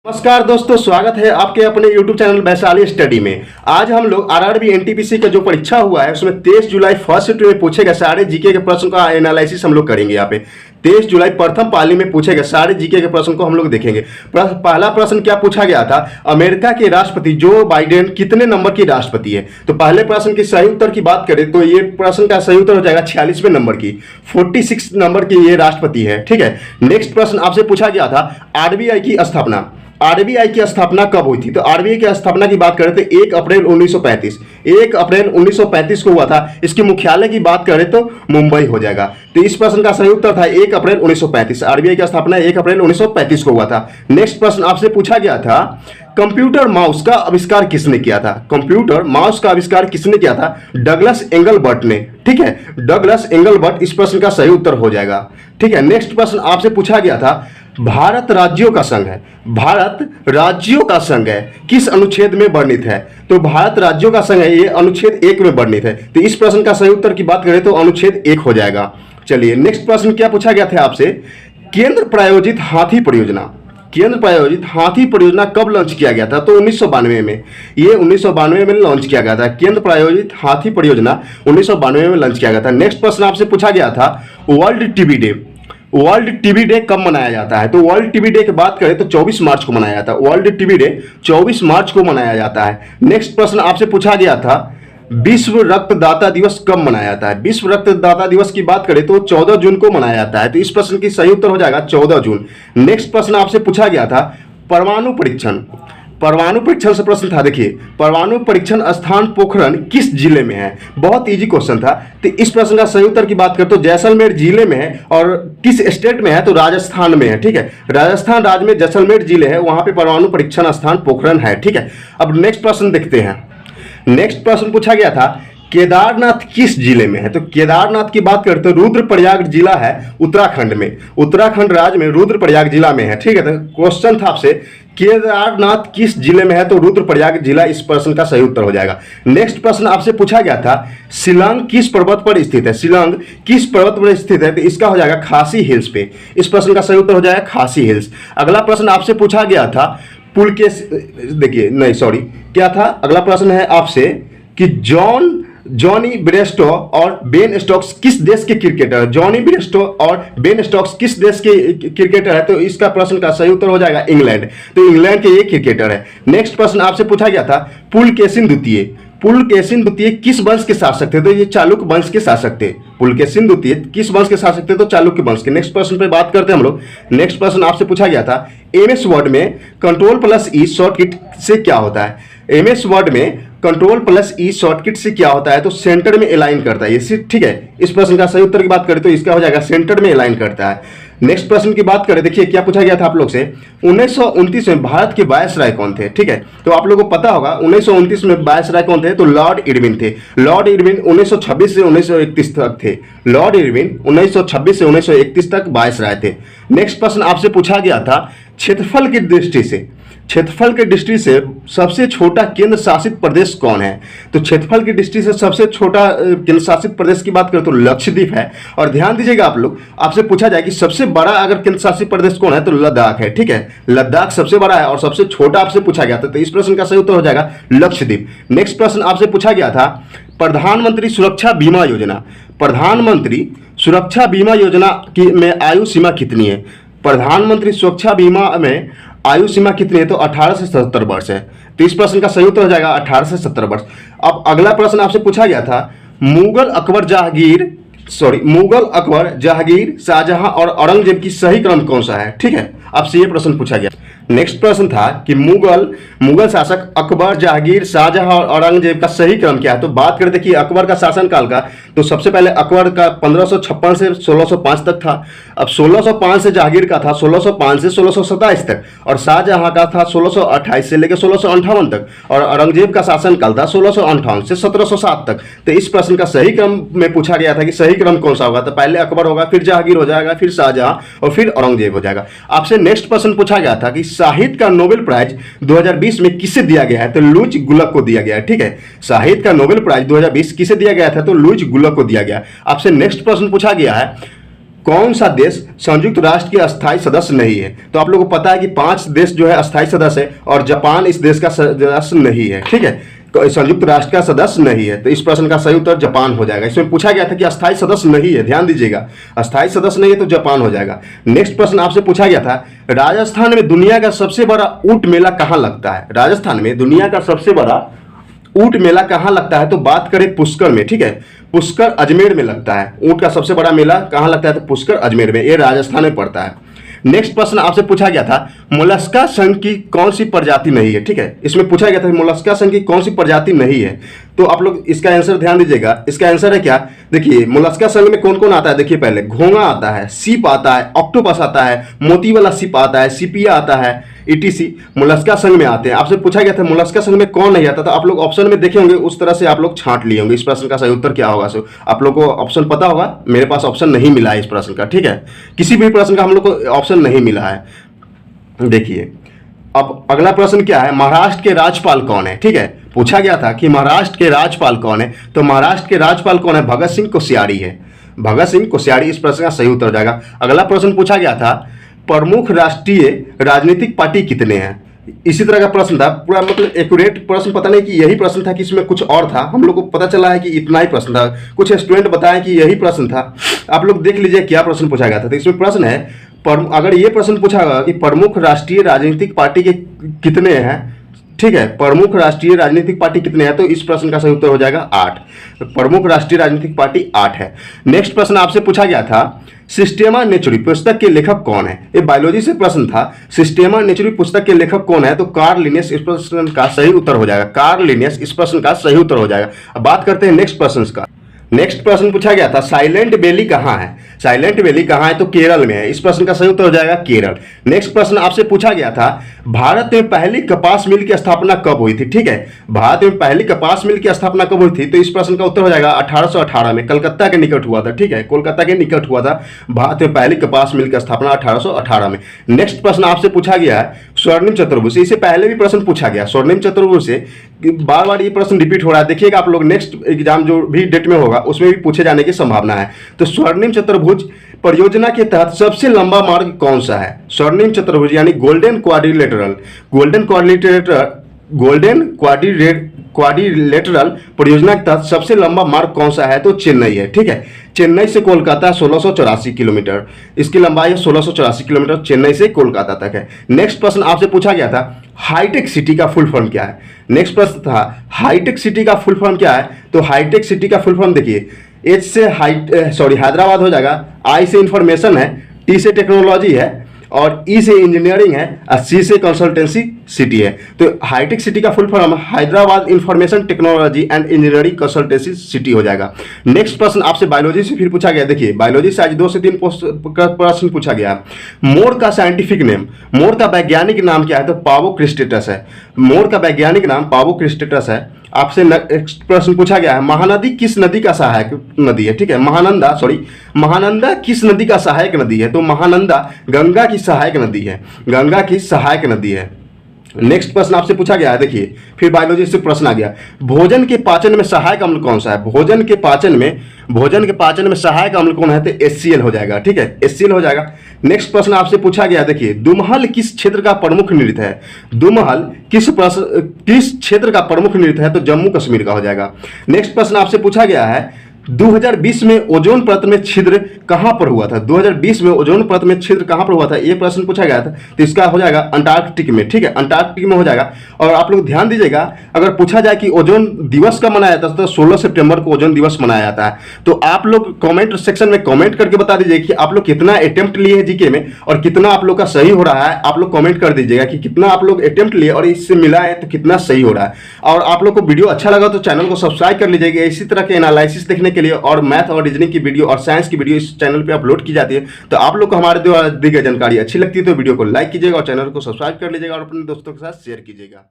नमस्कार दोस्तों, स्वागत है आपके अपने YouTube चैनल वैशाली स्टडी में। आज हम लोग आरआरबी एनटीपीसी का जो परीक्षा हुआ है उसमें 23 जुलाई फर्स्ट शिफ्ट में पूछे गए सारे जीके के प्रश्न का एनालिसिस हम लोग करेंगे। यहाँ पे 23 जुलाई प्रथम पाली में पूछे गए सारे जीके के प्रश्न को हम लोग देखेंगे। पहला प्रश्न क्या पूछा गया था, अमेरिका के राष्ट्रपति जो बाइडेन कितने नंबर की राष्ट्रपति है। तो पहले प्रश्न के सही उत्तर की बात करें तो ये प्रश्न का सही उत्तर हो जाएगा 46वें नंबर की, 46 नंबर की ये राष्ट्रपति है। ठीक है, नेक्स्ट प्रश्न आपसे पूछा गया था आरबीआई की स्थापना। आरबीआई की स्थापना कब हुई थी। तो आरबीआई की स्थापना की बात करें तो 1 अप्रैल 1935, 1 अप्रैल 1935 को हुआ था। इसके मुख्यालय की बात करें तो मुंबई हो जाएगा। तो इस प्रश्न का सही उत्तर था 1 अप्रैल 1935। आरबीआई की स्थापना 1 अप्रैल 1935 को हुआ था। नेक्स्ट प्रश्न आपसे पूछा गया था कंप्यूटर माउस का आविष्कार किसने किया था। कंप्यूटर माउस का आविष्कार किसने किया था, डगलस एंगलबर्ट ने। ठीक है, डगलस एंगलबर्ट इस प्रश्न का सही उत्तर हो जाएगा। ठीक है, नेक्स्ट प्रश्न आपसे पूछा गया था भारत राज्यों का संघ है, भारत राज्यों का संघ है किस अनुच्छेद में वर्णित है। तो भारत राज्यों का संघ है, ये अनुच्छेद 1 में वर्णित है। तो इस प्रश्न का सही उत्तर की बात करें तो अनुच्छेद 1 हो जाएगा। चलिए नेक्स्ट प्रश्न क्या पूछा गया था आपसे, केंद्र प्रायोजित हाथी परियोजना, केंद्र प्रायोजित हाथी परियोजना कब लॉन्च किया गया था। तो 1992 में, ये 1992 में लॉन्च किया गया था। केंद्र प्रायोजित हाथी परियोजना 1992 में लॉन्च किया गया था। नेक्स्ट प्रश्न आपसे पूछा गया था world TB day, world TB day कब मनाया जाता है। तो वर्ल्ड टीबी डे की बात करें तो 24 मार्च को मनाया जाता है। वर्ल्ड टीबी डे 24 मार्च को मनाया जाता है। नेक्स्ट प्रश्न आपसे पूछा गया था विश्व रक्तदाता दिवस कब मनाया जाता है। विश्व रक्तदाता दिवस की बात करें तो 14 जून को मनाया जाता है। तो इस प्रश्न की सही उत्तर हो जाएगा 14 जून। नेक्स्ट प्रश्न आपसे पूछा गया था परमाणु परीक्षण, परमाणु परीक्षण से प्रश्न था। देखिए, परमाणु परीक्षण स्थान पोखरण किस जिले में है। बहुत इजी क्वेश्चन था। तो इस प्रश्न का सही उत्तर की बात करें तो जैसलमेर जिले में है। और किस स्टेट में है तो राजस्थान में है। ठीक है, राजस्थान राज्य में जैसलमेर जिले है, वहां पे परमाणु परीक्षण स्थान पोखरण है। ठीक है, अब नेक्स्ट प्रश्न देखते हैं। नेक्स्ट प्रश्न पूछा गया था केदारनाथ किस जिले में है। तो केदारनाथ की बात करते तो रुद्रप्रयाग जिला है उत्तराखंड में, उत्तराखंड राज्य में रुद्रप्रयाग जिला में है। ठीक है, तो क्वेश्चन था आपसे केदारनाथ किस जिले में है तो रुद्रप्रयाग जिला इस प्रश्न का सही उत्तर हो जाएगा। नेक्स्ट प्रश्न आपसे पूछा गया था शिलांग किस पर्वत पर स्थित है। शिलांग किस पर्वत पर स्थित है तो इसका हो जाएगा खासी हिल्स पे। इस प्रश्न का सही उत्तर हो जाएगा खासी हिल्स। अगला प्रश्न आपसे पूछा गया था देखिए नहीं सॉरी क्या था, अगला प्रश्न है आपसे कि जॉनी ब्रेस्टो और बेन स्टोक्स किस देश के क्रिकेटर। जॉनी ब्रेस्टो और बेन स्टोक्स किस देश के क्रिकेटर है तो इसका प्रश्न का सही उत्तर हो जाएगा इंग्लैंड। तो इंग्लैंड के ये क्रिकेटर है। नेक्स्ट प्रश्न आपसे पूछा गया था पुलकेशिन द्वितीय, पुलकेशिन द्वितीय किस वंश के शासक थे। तो ये चालुक्य वंश के शासक थे। पुलकेशिन द्वितीय किस वंश के शासक थे तो चालुक्य वंश के। नेक्स्ट प्रश्न पे बात करते हैं हम लोग। नेक्स्ट प्रश्न आपसे पूछा गया था एमएस वर्ड में Ctrl+E शॉर्टकट से क्या होता है। एमएस वर्ड में Ctrl+E शॉर्टकट से क्या होता है तो सेंटर में अलाइन करता है ये। ठीक है, इस प्रश्न का सही उत्तर की बात करें तो इसका हो जाएगा सेंटर में अलाइन करता है। नेक्स्ट प्रश्न की बात करें, देखिए क्या पूछा गया था आप लोग से 1929 में भारत के वायसराय कौन थे। ठीक है, तो आप लोगों को पता होगा 1929 में वायसराय कौन थे तो लॉर्ड इरविन थे। लॉर्ड इरविन 1926 से 1931 तक थे। लॉर्ड इरविन 1926 से 1931 तक वायसराय थे। नेक्स्ट प्रश्न आपसे पूछा गया था क्षेत्रफल की दृष्टि से, क्षेत्रफल की दृष्टि से सबसे छोटा केंद्र शासित प्रदेश कौन है। तो क्षेत्रफल की दृष्टि से सबसे छोटा केंद्र शासित प्रदेश की बात करें तो लक्षद्वीप है। और ध्यान दीजिएगा आप लोग, आपसे पूछा जाए कि सबसे बड़ा अगर केंद्र शासित प्रदेश कौन है तो लद्दाख है। ठीक है, लद्दाख सबसे बड़ा है और सबसे छोटा आपसे पूछा गया था। तो इस प्रश्न का सही उत्तर हो जाएगा लक्षद्वीप। नेक्स्ट प्रश्न आपसे पूछा गया था प्रधानमंत्री सुरक्षा बीमा योजना, प्रधानमंत्री सुरक्षा बीमा योजना की में आयु सीमा कितनी है। प्रधानमंत्री सुरक्षा बीमा में आयु सीमा कितनी है तो 18 से 77 वर्ष है। तो इस प्रश्न का सही उत्तर हो जाएगा 18 से 70 वर्ष। अब अगला प्रश्न आपसे पूछा गया था मुगल अकबर जहांगीर शाहजहां और औरंगजेब की सही क्रम कौन सा है। ठीक है, आपसे ये प्रश्न पूछा गया। नेक्स्ट प्रश्न था कि मुगल शासक अकबर, जहांगीर, शाहजहां और औरंगजेब का सही क्रम क्या है। तो बात करें देखिए अकबर का शासनकाल का तो सबसे पहले अकबर का 1556 से 1605 तक था। अब 1605 से जहांगीर का था 1605 से 1627 तक और शाहजहां का था 1628 से लेकर 1658 तक और औरंगजेब का शासनकाल था 1658 से 1707 तक। तो इस प्रश्न का सही क्रम में पूछा गया था कि सही क्रम कौन सा होगा। तो पहले अकबर होगा, फिर जहांगीर हो जाएगा, फिर शाहजहां और फिर औरंगजेब हो जाएगा। आपसे नेक्स्ट प्रश्न पूछा गया था कि साहित्य का नोबेल प्राइज 2020 में किसे दिया गया है तो लुईस गुलक को दिया गया है। ठीक है, साहित्य का नोबेल प्राइज 2020 किसे दिया गया था तो लुईस गुलक को दिया गया। आपसे नेक्स्ट प्रश्न पूछा गया है कौन सा देश संयुक्त राष्ट्र के अस्थायी सदस्य नहीं है? तो आप लोगों को पता है कि 5 देश जो है अस्थायी सदस्य है और जापान इस देश का सदस्य नहीं है, ठीक है, तो संयुक्त राष्ट्र का सदस्य नहीं है, तो इस प्रश्न का सही उत्तर जापान हो जाएगा। इसमें पूछा गया था कि अस्थायी सदस्य नहीं है, ध्यान दीजिएगा, अस्थायी सदस्य नहीं है तो जापान हो जाएगा। नेक्स्ट प्रश्न आपसे पूछा गया था, राजस्थान में दुनिया का सबसे बड़ा ऊंट मेला कहाँ लगता है? राजस्थान में दुनिया का सबसे बड़ा ऊंट मेला कहाँ लगता है? तो बात करें पुष्कर में, ठीक है, पुष्कर अजमेर में लगता है। ऊंट का सबसे बड़ा मेला कहाँ लगता है? तो पुष्कर अजमेर में, ये राजस्थान में पड़ता है। नेक्स्ट प्रश्न आपसे पूछा गया था, मोलस्का संघ की कौन सी प्रजाति नहीं है? ठीक है, इसमें पूछा गया था मोलस्का संघ की कौन सी प्रजाति नहीं है, तो आप लोग इसका आंसर ध्यान दीजिएगा। इसका आंसर है क्या? देखिए, मोलस्का संघ में कौन कौन आता है, देखिए पहले घोंगा आता है, सीप आता है, ऑक्टोपस आता है, मोती वाला सीप आता है, सीपिया आता है, ईटीसी मोलस्का संघ में आते हैं। आपसे पूछा गया था मोलस्का संघ में कौन नहीं आता, तो आप लोग ऑप्शन में देखे होंगे, उस तरह से आप लोग छांट लिए होंगे। इस प्रश्न का सही उत्तर क्या होगा? सो आप लोग को ऑप्शन पता होगा, मेरे पास ऑप्शन नहीं मिला है इस प्रश्न का, ठीक है, किसी भी प्रश्न का हम लोग को ऑप्शन नहीं मिला है। देखिए, अब अगला प्रश्न क्या है, महाराष्ट्र के राज्यपाल कौन है? ठीक है, पूछा गया था कि महाराष्ट्र के राज्यपाल कौन है, तो महाराष्ट्र के राज्यपाल कौन है? भगत सिंह कोश्यारी है, भगत सिंह कोश्यारी इस प्रश्न का सही उत्तर हो जाएगा। अगला प्रश्न पूछा गया था, प्रमुख राष्ट्रीय राजनीतिक पार्टी कितने हैं? इसी तरह का प्रश्न था, पूरा मतलब एक्यूरेट प्रश्न पता नहीं कि यही प्रश्न था कि इसमें कुछ और था, हम लोग को पता चला है कि इतना ही प्रश्न था, कुछ स्टूडेंट बताएं कि यही प्रश्न था। आप लोग देख लीजिए क्या प्रश्न पूछा गया था। तो इसमें प्रश्न है, अगर ये प्रश्न पूछा गया कि प्रमुख राष्ट्रीय राजनीतिक पार्टी के कितने हैं, ठीक है, प्रमुख राष्ट्रीय राजनीतिक पार्टी कितने हैं, तो इस प्रश्न का सही उत्तर हो जाएगा 8। प्रमुख राष्ट्रीय राजनीतिक पार्टी 8 है। नेक्स्ट प्रश्न आपसे पूछा गया था, सिस्टेमा नेचुरी पुस्तक के लेखक कौन है? ये बायोलॉजी से प्रश्न था, सिस्टेमा नेचुरी पुस्तक के लेखक कौन है, तो कार्ल लिनियस इस प्रश्न का सही उत्तर हो जाएगा। कार्ल लिनियस इस प्रश्न का सही उत्तर हो जाएगा। अब बात करते हैं नेक्स्ट प्रश्न का। नेक्स्ट प्रश्न पूछा गया था, साइलेंट वैली कहाँ है? साइलेंट वैली कहाँ है? तो केरल में है। इस प्रश्न का सही उत्तर हो जाएगा केरल। नेक्स्ट प्रश्न आपसे पूछा गया था, भारत में पहली कपास मिल की स्थापना कब हुई थी? ठीक है, भारत में पहली कपास मिल की स्थापना कब हुई थी? तो इस प्रश्न का उत्तर हो जाएगा 1818 में, कलकत्ता के निकट हुआ था। ठीक है, कोलकाता के निकट हुआ था भारत में पहली कपास मिल की स्थापना 1818 में। नेक्स्ट प्रश्न आपसे पूछा गया है, स्वर्णिम चतुर्भुज, इससे पहले भी प्रश्न पूछा गया स्वर्णिम चतुर्भुज से, बार बार ये प्रश्न रिपीट हो रहा है। देखिएगा आप लोग, नेक्स्ट एग्जाम जो भी डेट में होगा उसमें भी पूछे जाने की संभावना है। तो स्वर्णिम चतुर्भुज परियोजना के तहत सबसे लंबा मार्ग कौन सा है? स्वर्णिम चतुर्भुज यानी गोल्डन क्वाड्रिलेटरल क्वाड्रिलेटरल परियोजना के तहत सबसे लंबा मार्ग कौन सा है? तो चेन्नई है। ठीक है, चेन्नई से कोलकाता 1684 किलोमीटर, इसकी लंबाई है 1684 किलोमीटर, चेन्नई से कोलकाता तक है। नेक्स्ट प्रश्न आपसे पूछा गया था, हाईटेक सिटी का फुल फॉर्म क्या है? नेक्स्ट प्रश्न था, हाईटेक सिटी का फुल फॉर्म क्या है? तो हाईटेक सिटी का फुल फॉर्म देखिए, एच से हैदराबाद हो जाएगा, आई से इंफॉर्मेशन है, टी से टेक्नोलॉजी है, और ई से इंजीनियरिंग है, और सी से कंसल्टेंसी सिटी है। तो हाईटेक सिटी का full form Hyderabad information technology and engineering consultancy city हो जाएगा। नेक्स्ट प्रश्न आपसे बायोलॉजी से फिर पूछा गया। देखिए, बायोलॉजी से आज 2 से 3 प्रश्न पूछा गया। मोर का साइंटिफिक नेम, मोर का वैज्ञानिक नाम क्या है? तो पावो क्रिस्टेटस है। मोर का वैज्ञानिक नाम पावो क्रिस्टेटस है। आपसे नेक्स्ट प्रश्न पूछा गया है, महानदी किस नदी का सहायक नदी है? ठीक है, महानंदा किस नदी का सहायक नदी है? तो महानंदा गंगा की सहायक नदी है, गंगा की सहायक नदी है। नेक्स्ट प्रश्न आपसे पूछा गया है, देखिए फिर बायोलॉजी से प्रश्न आ गया, भोजन के पाचन में सहायक अम्ल कौन सा है? भोजन के पाचन में सहायक अम्ल कौन है? तो HCl हो जाएगा। ठीक है, HCl हो जाएगा। नेक्स्ट प्रश्न आपसे पूछा गया, देखिए दुमहल किस क्षेत्र का प्रमुख नृत्य है? दुमहल किस क्षेत्र का प्रमुख नृत्य है? तो जम्मू कश्मीर का हो जाएगा। नेक्स्ट प्रश्न आपसे पूछा गया है, 2020 में ओजोन परत में छिद्र कहां पर हुआ था? 2020 में ओजोन परत में छिद्र कहां पर हुआ था? ये प्रश्न पूछा गया था, तो इसका हो जाएगा अंटार्कटिक में। ठीक है, अंटार्कटिक में हो जाएगा। और आप लोग ध्यान दीजिएगा, अगर पूछा जाए कि ओजोन दिवस कब मनाया जाता है, तो 16 सितंबर को ओजोन दिवस मनाया जाता है। तो आप लोग कमेंट सेक्शन में कमेंट करके बता दीजिए कि आप लोग कितना अटेम्प्ट लिए हैं जीके में, और कितना आप लोग का सही हो रहा है। आप लोग कमेंट कर दीजिएगा कि कितना आप लोग अटेम्प्ट लिए और इससे मिला है तो कितना सही हो रहा है। और आप लोग को वीडियो अच्छा लगा तो चैनल को सब्सक्राइब कर लीजिएगा। इसी तरह के एनालिसिस देखने के लिए और मैथ और रीजनिंग की वीडियो और साइंस की वीडियो इस चैनल पे अपलोड की जाती है। तो आप लोग को हमारे द्वारा दी गई जानकारी अच्छी लगती है तो वीडियो को लाइक कीजिएगा और चैनल को सब्सक्राइब कर लीजिएगा और अपने दोस्तों के साथ शेयर कीजिएगा।